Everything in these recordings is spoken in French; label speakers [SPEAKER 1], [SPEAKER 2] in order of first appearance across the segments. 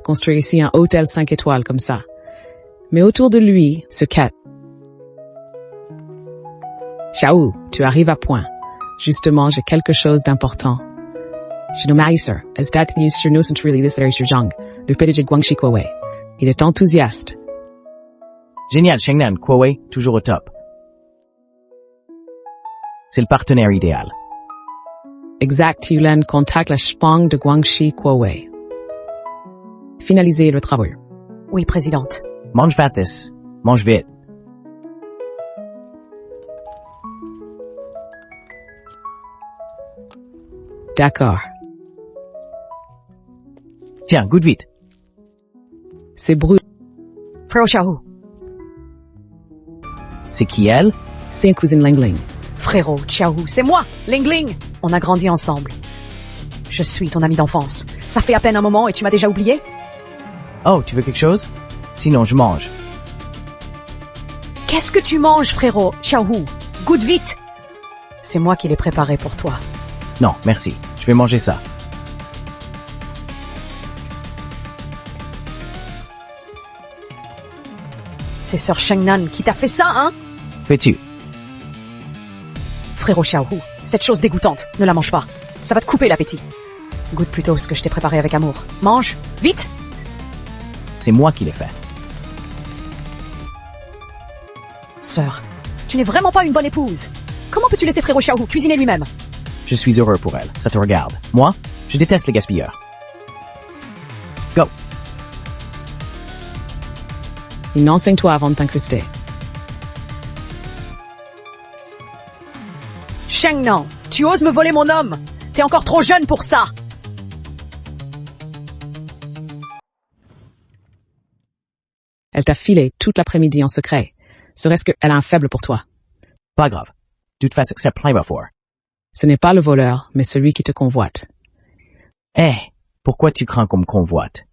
[SPEAKER 1] construire ici un hôtel 5 étoiles comme ça. Mais autour de lui se cache. Xiao, tu arrives à point. Justement, j'ai quelque chose d'important. Je nous marie, sir. As date news sur nous sont really this sur Zhang, le PDG de Guangxi Kuowei. Il est enthousiaste.
[SPEAKER 2] Génial, Shengnan, Kuowei, toujours au top. C'est le partenaire idéal.
[SPEAKER 1] Exact, Yulen contacte la Spang de Guangxi Kuowei. Finalisez le travail.
[SPEAKER 3] Oui, présidente.
[SPEAKER 2] Mange vatis. Mange vite.
[SPEAKER 1] D'accord.
[SPEAKER 2] Tiens, goûte vite.
[SPEAKER 1] C'est brut.
[SPEAKER 3] Frérot Xiaohu.
[SPEAKER 2] C'est qui elle?
[SPEAKER 1] C'est une cousine Ling Ling.
[SPEAKER 3] Frérot Xiaohu, c'est moi, Ling Ling. On a grandi ensemble. Je suis ton ami d'enfance. Ça fait à peine un moment et tu m'as déjà oublié?
[SPEAKER 2] Oh, tu veux quelque chose? Sinon, je mange.
[SPEAKER 3] Qu'est-ce que tu manges, frérot Xiaohu? Goûte vite. C'est moi qui l'ai préparé pour toi.
[SPEAKER 2] Non, merci. Je vais manger ça.
[SPEAKER 3] C'est Sœur Shengnan qui t'a fait ça, hein?
[SPEAKER 2] Fais-tu?
[SPEAKER 3] Frérot Xiaohu, cette chose dégoûtante, ne la mange pas. Ça va te couper l'appétit. Goûte plutôt ce que je t'ai préparé avec amour. Mange, vite!
[SPEAKER 2] C'est moi qui l'ai fait.
[SPEAKER 3] Sœur, tu n'es vraiment pas une bonne épouse. Comment peux-tu laisser frérot Xiaohu cuisiner lui-même?
[SPEAKER 2] Je suis heureux pour elle. Ça te regarde. Moi, je déteste les gaspilleurs. Go!
[SPEAKER 1] Il n'enseigne-toi avant de t'incruster.
[SPEAKER 3] Shengnan, tu oses me voler mon homme? T'es encore trop jeune pour ça.
[SPEAKER 1] Elle t'a filé toute l'après-midi en secret. Serait-ce qu'elle a un faible pour toi?
[SPEAKER 2] Pas grave. Tu te fasses accepter plein fort.
[SPEAKER 1] Ce n'est pas le voleur, mais celui qui te convoite.
[SPEAKER 2] Eh, pourquoi tu crains qu'on me convoite?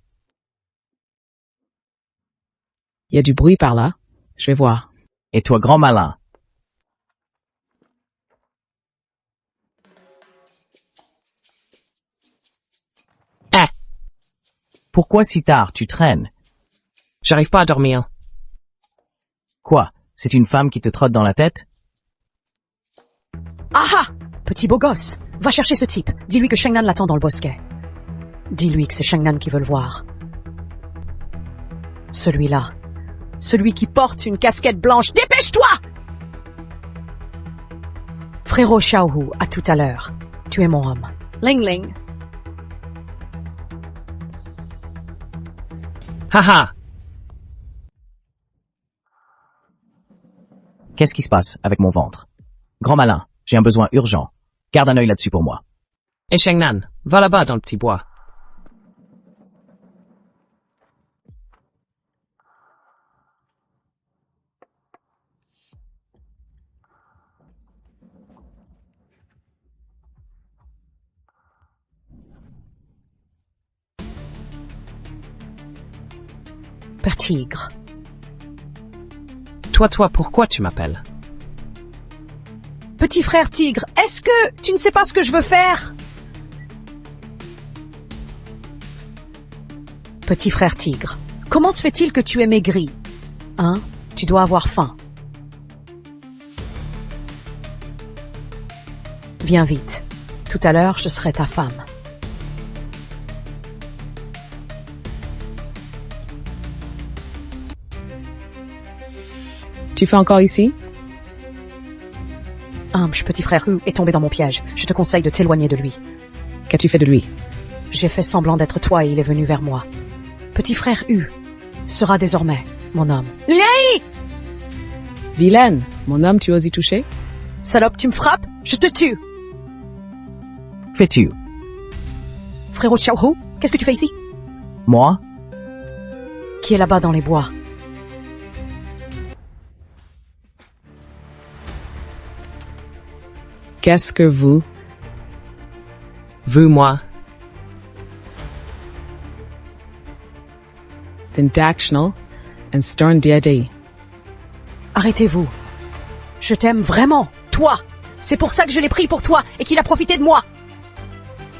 [SPEAKER 1] Il y a du bruit par là. Je vais voir.
[SPEAKER 2] Et toi, grand malin?
[SPEAKER 4] Eh,
[SPEAKER 2] Pourquoi si tard tu traînes?
[SPEAKER 4] j'arrive pas à dormir.
[SPEAKER 2] Quoi? C'est une femme qui te trotte dans la tête?
[SPEAKER 3] Ah ah! Petit beau gosse, va chercher ce type. Dis-lui que Shengnan l'attend dans le bosquet. Dis-lui que c'est Shengnan qui veut le voir. Celui-là. Celui qui porte une casquette blanche. Dépêche-toi! Frérot Xiaohu, à tout à l'heure. Tu es mon homme. Ling Ling.
[SPEAKER 4] Haha,
[SPEAKER 2] Qu'est-ce qui se passe avec mon ventre? Grand malin, j'ai un besoin urgent. Garde un œil là-dessus pour moi.
[SPEAKER 4] et Shengnan, va là-bas dans le petit bois.
[SPEAKER 3] Père Tigre.
[SPEAKER 4] Toi, pourquoi tu m'appelles?
[SPEAKER 3] Petit frère Tigre, est-ce que tu ne sais pas ce que je veux faire? Petit frère Tigre, comment se fait-il que tu es maigri? Hein? Tu dois avoir faim. Viens vite. Tout à l'heure, je serai ta femme.
[SPEAKER 1] Tu fais encore ici?
[SPEAKER 3] Petit frère Hu est tombé dans mon piège. Je te conseille de t'éloigner de lui.
[SPEAKER 1] Qu'as-tu fait de lui?
[SPEAKER 3] J'ai fait semblant d'être toi et il est venu vers moi. Petit frère Hu sera désormais mon homme. Léi!
[SPEAKER 1] Vilaine, mon homme, tu oses y toucher?
[SPEAKER 3] Salope, tu me frappes? Je te tue!
[SPEAKER 2] Fais-tu?
[SPEAKER 3] Frérot Xiaohu, qu'est-ce que tu fais ici?
[SPEAKER 2] Moi?
[SPEAKER 3] Qui est là-bas dans les bois?
[SPEAKER 1] Qu'est-ce que vous?
[SPEAKER 4] Vous, moi.
[SPEAKER 1] Intentional and stern diadi.
[SPEAKER 3] Arrêtez-vous. Je t'aime vraiment, toi. C'est pour ça que je l'ai pris pour toi et qu'il a profité de moi.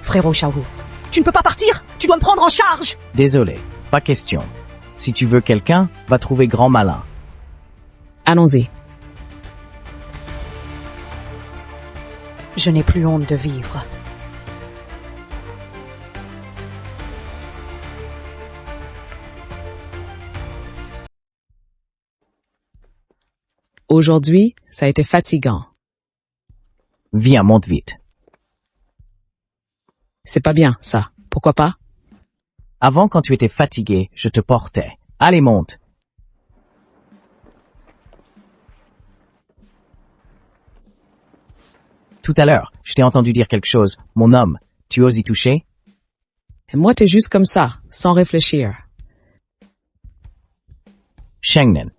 [SPEAKER 3] Frérot Xiaohu, tu ne peux pas partir. Tu dois me prendre en charge.
[SPEAKER 2] Désolé. Pas question. Si tu veux quelqu'un, va trouver Grand Malin.
[SPEAKER 1] Allons-y.
[SPEAKER 3] Je n'ai plus honte de vivre.
[SPEAKER 1] Aujourd'hui, ça a été fatigant.
[SPEAKER 2] Viens, monte vite.
[SPEAKER 1] C'est pas bien, ça. Pourquoi pas?
[SPEAKER 2] Avant, quand tu étais fatigué, je te portais. Allez, monte. Tout à l'heure, je t'ai entendu dire quelque chose. Mon homme, tu oses y toucher?
[SPEAKER 1] Et moi, t'es juste comme ça, sans réfléchir.
[SPEAKER 2] Shengnan.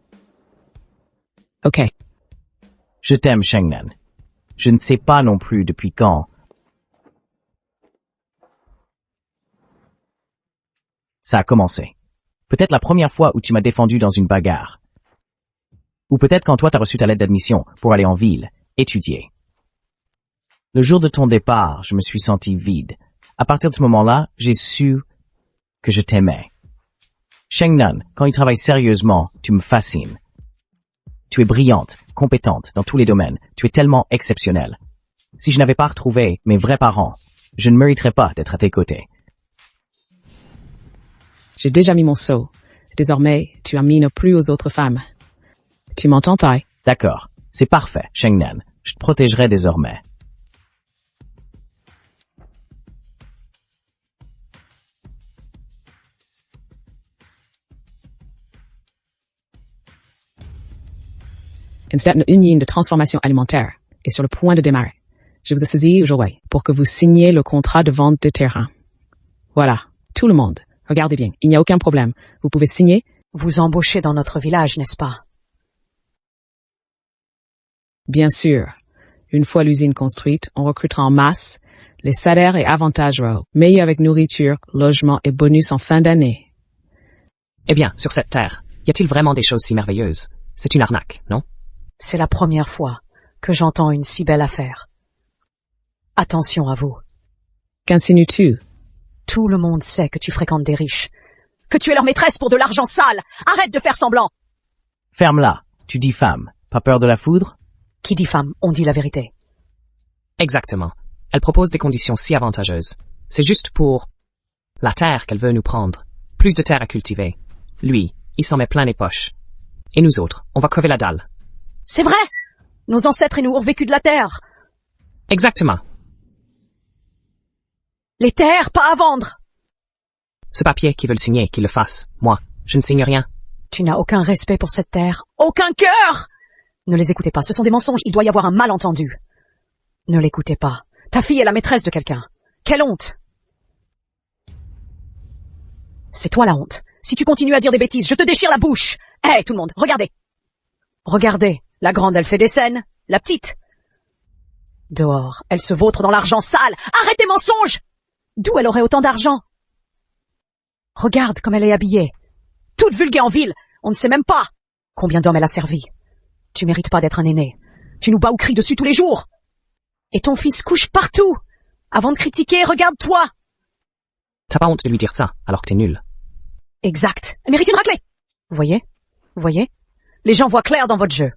[SPEAKER 1] OK.
[SPEAKER 2] Je t'aime, Shengnan. Je ne sais pas non plus depuis quand. Ça a commencé. Peut-être la première fois où tu m'as défendu dans une bagarre. Ou peut-être quand toi t'as reçu ta lettre d'admission pour aller en ville, étudier. Le jour de ton départ, je me suis senti vide. À partir de ce moment-là, j'ai su que je t'aimais. Shengnan, quand il travaille sérieusement, tu me fascines. Tu es brillante, compétente dans tous les domaines. Tu es tellement exceptionnelle. Si je n'avais pas retrouvé mes vrais parents, je ne mériterais pas d'être à tes côtés.
[SPEAKER 1] J'ai déjà mis mon sceau. Désormais, tu as mis ne plus aux autres femmes. Tu m'entends, Tai?
[SPEAKER 2] D'accord, c'est parfait, Shengnan. Je te protégerai désormais.
[SPEAKER 1] Une certaine union de transformation alimentaire est sur le point de démarrer. Je vous ai saisi aujourd'hui pour que vous signiez le contrat de vente de terrain. Voilà, tout le monde. Regardez bien, il n'y a aucun problème. Vous pouvez signer.
[SPEAKER 3] Vous embauchez dans notre village, n'est-ce pas?
[SPEAKER 1] Bien sûr. Une fois l'usine construite, on recrutera en masse. Les salaires et avantages meilleurs avec nourriture, logement et bonus en fin d'année.
[SPEAKER 4] Eh bien, sur cette terre, y a-t-il vraiment des choses si merveilleuses? C'est une arnaque, non?
[SPEAKER 3] C'est la première fois que j'entends une si belle affaire. Attention à vous.
[SPEAKER 1] Qu'insinues-tu?
[SPEAKER 3] Tout le monde sait que tu fréquentes des riches. Que tu es leur maîtresse pour de l'argent sale. Arrête de faire semblant.
[SPEAKER 2] Ferme-la. Tu dis femme. Pas peur de la foudre?
[SPEAKER 3] Qui dit femme, on dit la vérité.
[SPEAKER 4] Exactement. Elle propose des conditions si avantageuses. C'est juste pour la terre qu'elle veut nous prendre. Plus de terre à cultiver. Lui, il s'en met plein les poches. Et nous autres, on va crever la dalle.
[SPEAKER 3] C'est vrai! Nos ancêtres et nous ont vécu de la terre.
[SPEAKER 4] Exactement.
[SPEAKER 3] Les terres, pas à vendre.
[SPEAKER 4] Ce papier qui veut le signer, qu'il le fasse. Moi, je ne signe rien.
[SPEAKER 3] Tu n'as aucun respect pour cette terre. Aucun cœur! Ne les écoutez pas, ce sont des mensonges, il doit y avoir un malentendu. Ne l'écoutez pas. Ta fille est la maîtresse de quelqu'un. Quelle honte! C'est toi la honte. Si tu continues à dire des bêtises, je te déchire la bouche. Hé, tout le monde, regardez. Regardez, la grande, elle fait des scènes. La petite. Dehors, elle se vautre dans l'argent sale. Arrête tes mensonges! D'où elle aurait autant d'argent? Regarde comme elle est habillée. Toute vulgaire en ville. On ne sait même pas combien d'hommes elle a servi. Tu mérites pas d'être un aîné. Tu nous bats ou cries dessus tous les jours. Et ton fils couche partout. Avant de critiquer, regarde-toi.
[SPEAKER 4] T'as pas honte de lui dire ça, alors que t'es nul.
[SPEAKER 3] Exact. Elle mérite une raclée. Voyez? Voyez? Les gens voient clair dans votre jeu.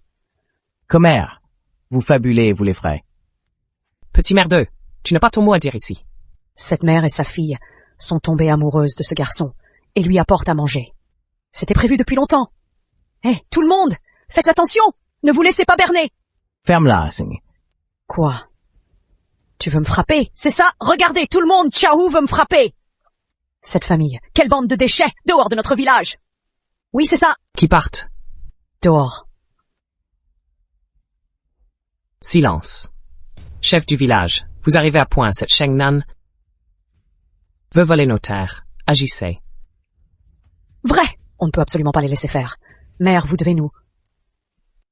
[SPEAKER 2] Commère. Vous fabulez, vous les frais.
[SPEAKER 4] Petit merdeux, tu n'as pas ton mot à dire ici.
[SPEAKER 3] Cette mère et sa fille sont tombées amoureuses de ce garçon et lui apportent à manger. C'était prévu depuis longtemps. Hé, tout le monde, faites attention, ne vous laissez pas berner.
[SPEAKER 2] Ferme-la, Sing.
[SPEAKER 3] Quoi? Tu veux me frapper? C'est ça? Regardez, tout le monde, Tchaou veut me frapper. Cette famille, quelle bande de déchets, dehors de notre village. Oui, c'est ça.
[SPEAKER 4] Qui partent.
[SPEAKER 3] Dehors.
[SPEAKER 4] Silence. Chef du village, vous arrivez à point, cette Shengnan veut voler nos terres. Agissez.
[SPEAKER 3] Vrai! On ne peut absolument pas les laisser faire. Mère, vous devez nous.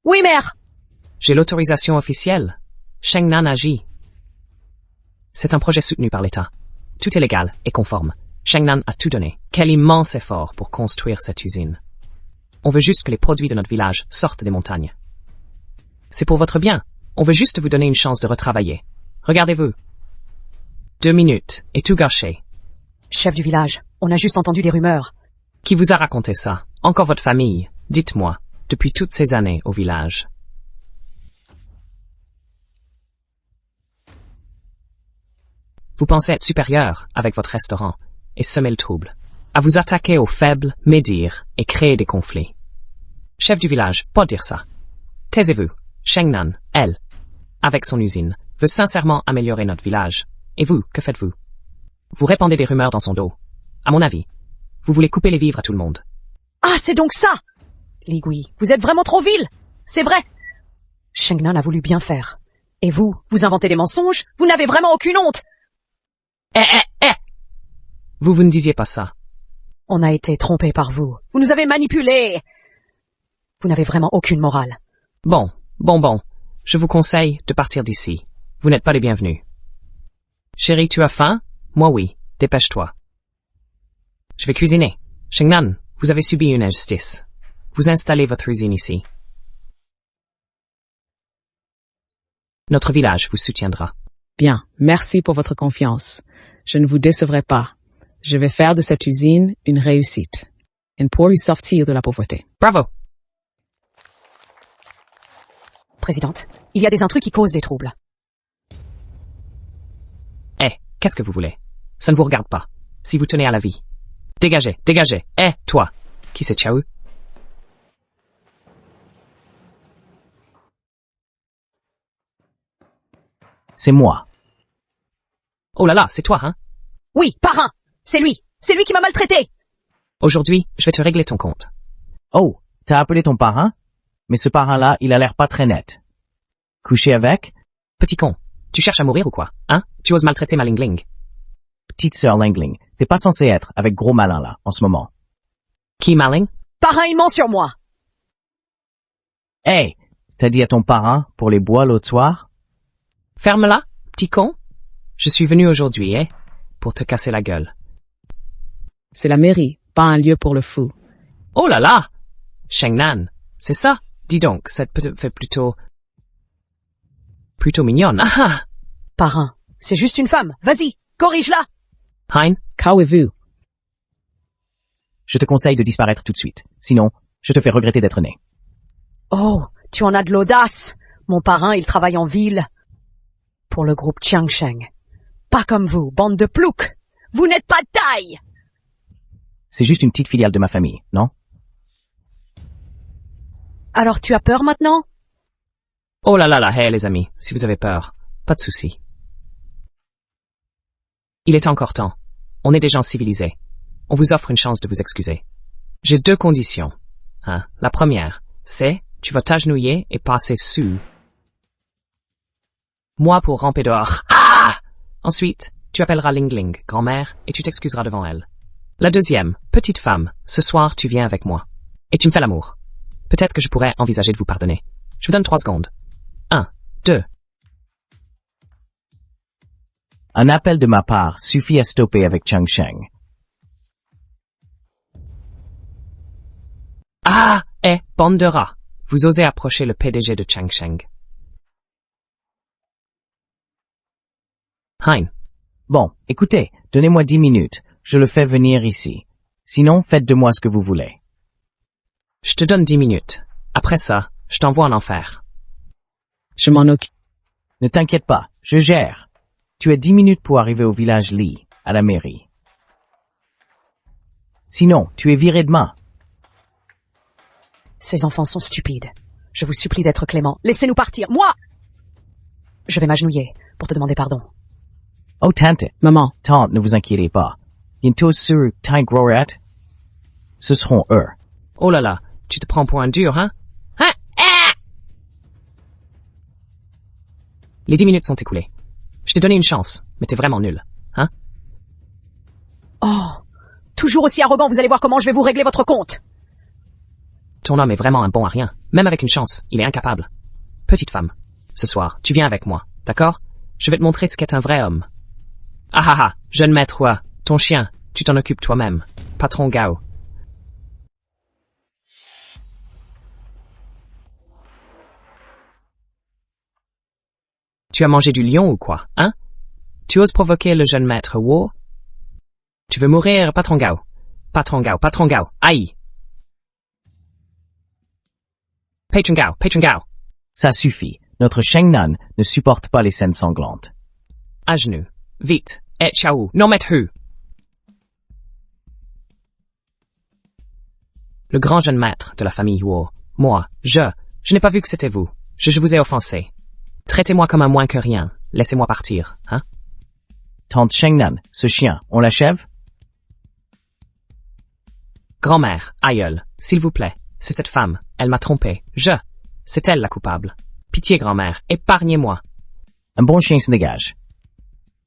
[SPEAKER 3] Oui, mère!
[SPEAKER 4] J'ai l'autorisation officielle. Shengnan agit. C'est un projet soutenu par l'État. Tout est légal et conforme. Shengnan a tout donné. Quel immense effort pour construire cette usine. On veut juste que les produits de notre village sortent des montagnes. C'est pour votre bien. On veut juste vous donner une chance de retravailler. Regardez-vous. 2 minutes et tout gâché.
[SPEAKER 3] Chef du village, on a juste entendu des rumeurs.
[SPEAKER 4] Qui vous a raconté ça? Encore votre famille? Dites-moi, depuis toutes ces années au village. Vous pensez être supérieur avec votre restaurant et semer le trouble, à vous attaquer aux faibles, médire et créer des conflits. Chef du village, pas dire ça. Taisez-vous. Shengnan, elle, avec son usine, veut sincèrement améliorer notre village. Et vous, que faites-vous? Vous répandez des rumeurs dans son dos. À mon avis, vous voulez couper les vivres à tout le monde.
[SPEAKER 3] Ah, c'est donc ça! Li Gui, vous êtes vraiment trop vil! C'est vrai! Shengnan a voulu bien faire. Et vous, vous inventez des mensonges? Vous n'avez vraiment aucune honte!
[SPEAKER 4] Vous ne disiez pas ça.
[SPEAKER 3] On a été trompés par vous. Vous nous avez manipulés! Vous n'avez vraiment aucune morale.
[SPEAKER 4] Bon. Je vous conseille de partir d'ici. Vous n'êtes pas les bienvenus. Chérie, tu as faim? Moi oui. Dépêche-toi. Je vais cuisiner. Shengnan, vous avez subi une injustice. Vous installez votre usine ici. Notre village vous soutiendra.
[SPEAKER 1] Bien, merci pour votre confiance. Je ne vous décevrai pas. Je vais faire de cette usine une réussite. Et pour y sortir de la pauvreté.
[SPEAKER 4] Bravo!
[SPEAKER 3] Présidente, il y a des intrus qui causent des troubles.
[SPEAKER 4] Qu'est-ce que vous voulez? Ça ne vous regarde pas. Si vous tenez à la vie. Dégagez. Toi. Qui c'est Chao?
[SPEAKER 2] C'est moi.
[SPEAKER 4] Oh là là, c'est toi, hein?
[SPEAKER 3] Oui, parrain! C'est lui! C'est lui qui m'a maltraité!
[SPEAKER 4] Aujourd'hui, je vais te régler ton compte.
[SPEAKER 2] Oh, t'as appelé ton parrain? Mais ce parrain-là, il a l'air pas très net. Coucher avec?
[SPEAKER 4] Petit con. Tu cherches à mourir ou quoi? Hein? Tu oses maltraiter ma Lingling.
[SPEAKER 2] Petite sœur Lingling, t'es pas censé être avec gros malin là, en ce moment.
[SPEAKER 4] Qui, Maling?
[SPEAKER 3] Parrain, il ment sur moi!
[SPEAKER 2] Hey! T'as dit à ton parrain pour les bois l'autre soir?
[SPEAKER 4] Ferme-la, petit con. Je suis venu aujourd'hui, pour te casser la gueule.
[SPEAKER 1] C'est la mairie, pas un lieu pour le fou.
[SPEAKER 4] Oh là là! Shengnan, c'est ça? Dis donc, cette petite fait plutôt mignonne. Ah!
[SPEAKER 3] Parrain, c'est juste une femme. Vas-y, corrige-la!
[SPEAKER 4] Hein?
[SPEAKER 1] Qu'avez-vous?
[SPEAKER 2] Je te conseille de disparaître tout de suite. Sinon, je te fais regretter d'être né.
[SPEAKER 3] Oh, tu en as de l'audace. Mon parrain, il travaille en ville. Pour le groupe Qiangsheng. Pas comme vous, bande de ploucs. Vous n'êtes pas de taille!
[SPEAKER 2] C'est juste une petite filiale de ma famille, non?
[SPEAKER 3] Alors tu as peur maintenant?
[SPEAKER 4] Oh là là là, hey les amis, si vous avez peur, pas de souci. Il est encore temps. On est des gens civilisés. On vous offre une chance de vous excuser. J'ai 2 conditions. Hein? La première, c'est tu vas t'agenouiller et passer sous moi pour ramper dehors. Ah! Ensuite, tu appelleras Lingling, grand-mère, et tu t'excuseras devant elle. La deuxième, petite femme, ce soir tu viens avec moi. Et tu me fais l'amour. Peut-être que je pourrais envisager de vous pardonner. Je vous donne 3 secondes. 1, 2.
[SPEAKER 2] Un appel de ma part suffit à stopper avec Qiangsheng.
[SPEAKER 4] Ah! Bande de rats. Vous osez approcher le PDG de Qiangsheng. Hein.
[SPEAKER 2] Bon, écoutez, donnez-moi 10 minutes. Je le fais venir ici. Sinon, faites de moi ce que vous voulez.
[SPEAKER 4] Je te donne 10 minutes. Après ça, je t'envoie en enfer.
[SPEAKER 1] Je m'en occupe.
[SPEAKER 2] Ne t'inquiète pas, je gère. Tu as 10 minutes pour arriver au village Li, à la mairie. Sinon, tu es viré demain.
[SPEAKER 3] Ces enfants sont stupides. Je vous supplie d'être clément. Laissez-nous partir. Moi! Je vais m'agenouiller pour te demander pardon.
[SPEAKER 2] Oh tante,
[SPEAKER 1] Maman,
[SPEAKER 2] tante, ne vous inquiétez pas. Bientôt sur Tigrorat, ce seront eux.
[SPEAKER 4] Oh là là, tu te prends pour un dur, hein? Hein? Ah! Les 10 minutes sont écoulées. Je t'ai donné une chance, mais t'es vraiment nul, hein?
[SPEAKER 3] Oh! Toujours aussi arrogant, vous allez voir comment je vais vous régler votre compte.
[SPEAKER 4] Ton homme est vraiment un bon à rien. Même avec une chance, il est incapable. Petite femme, ce soir, tu viens avec moi, d'accord? Je vais te montrer ce qu'est un vrai homme. Ah ah ah, jeune maître, ton chien, tu t'en occupes toi-même. Patron Gao. Tu as mangé du lion ou quoi, hein? Tu oses provoquer le jeune maître Wu? Tu veux mourir, patron Gao? Patron Gao, aïe. Patron Gao.
[SPEAKER 2] Ça suffit. Notre Shengnan ne supporte pas les scènes sanglantes.
[SPEAKER 4] À genoux. Vite. Et ciao. Non met hu. Le grand jeune maître de la famille Huo. Moi, je n'ai pas vu que c'était vous. Je vous ai offensé. Traitez-moi comme un moins que rien. Laissez-moi partir, hein?
[SPEAKER 2] Tante Shengnan, ce chien, on l'achève?
[SPEAKER 4] Grand-mère, aïeul, s'il vous plaît. C'est cette femme. Elle m'a trompé. C'est elle la coupable. Pitié, grand-mère, épargnez-moi.
[SPEAKER 2] Un bon chien se dégage.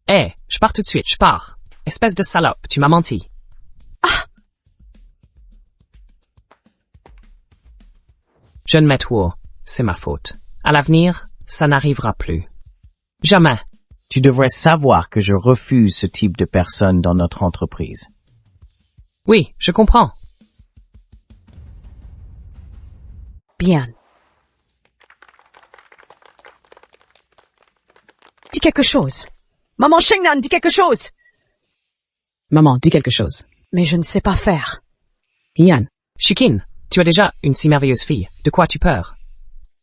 [SPEAKER 4] Je pars tout de suite, je pars. Espèce de salope, tu m'as menti. Jeune maître Huo, c'est ma faute. À l'avenir, ça n'arrivera plus. Jamais.
[SPEAKER 2] Tu devrais savoir que je refuse ce type de personnes dans notre entreprise.
[SPEAKER 4] Oui, je comprends.
[SPEAKER 3] Bien. Dis quelque chose. Maman Shengnan, dis quelque chose.
[SPEAKER 1] Maman, dis quelque chose.
[SPEAKER 3] Mais je ne sais pas faire.
[SPEAKER 1] Yan,
[SPEAKER 4] Shukin, tu as déjà une si merveilleuse fille. De quoi as-tu peur?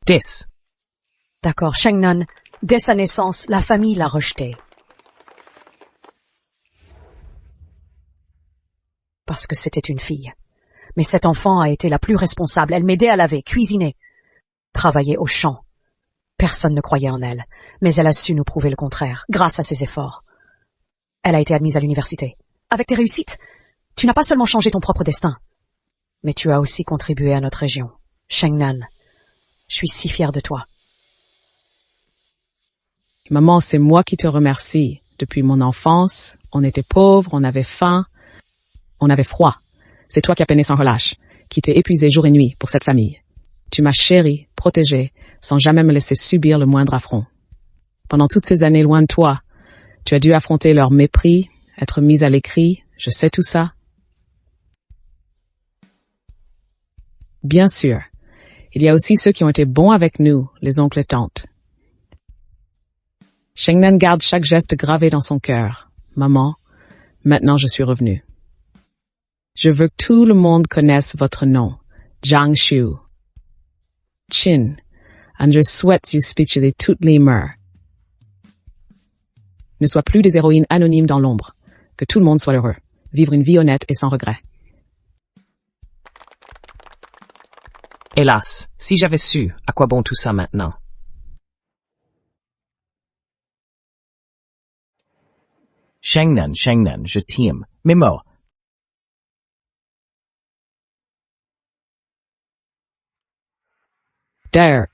[SPEAKER 4] 10.
[SPEAKER 3] D'accord, Shengnan, dès sa naissance, la famille l'a rejetée. Parce que c'était une fille. Mais cet enfant a été la plus responsable. Elle m'aidait à laver, cuisiner, travailler au champ. Personne ne croyait en elle, mais elle a su nous prouver le contraire, grâce à ses efforts. Elle a été admise à l'université. Avec tes réussites, tu n'as pas seulement changé ton propre destin, mais tu as aussi contribué à notre région. Shengnan, je suis si fière de toi.
[SPEAKER 1] maman, c'est moi qui te remercie. Depuis mon enfance, on était pauvres, on avait faim, on avait froid. C'est toi qui as peiné sans relâche, qui t'es épuisé jour et nuit pour cette famille. Tu m'as chérie, protégée, sans jamais me laisser subir le moindre affront. Pendant toutes ces années loin de toi, tu as dû affronter leur mépris, être mise à l'écrit, je sais tout ça. Bien sûr, il y a aussi ceux qui ont été bons avec nous, les oncles et tantes. Shengnan garde chaque geste gravé dans son cœur. Maman, maintenant je suis revenue. Je veux que tout le monde connaisse votre nom, Jiang Shu. Chin, and je souhaite you speechez toutes les mœurs. Ne sois plus des héroïnes anonymes dans l'ombre. Que tout le monde soit heureux. Vivre une vie honnête et sans regret.
[SPEAKER 4] Hélas, si j'avais su, à quoi bon tout ça maintenant?
[SPEAKER 2] Shengnan, je t'aime. Mais mort.
[SPEAKER 1] D'ailleurs,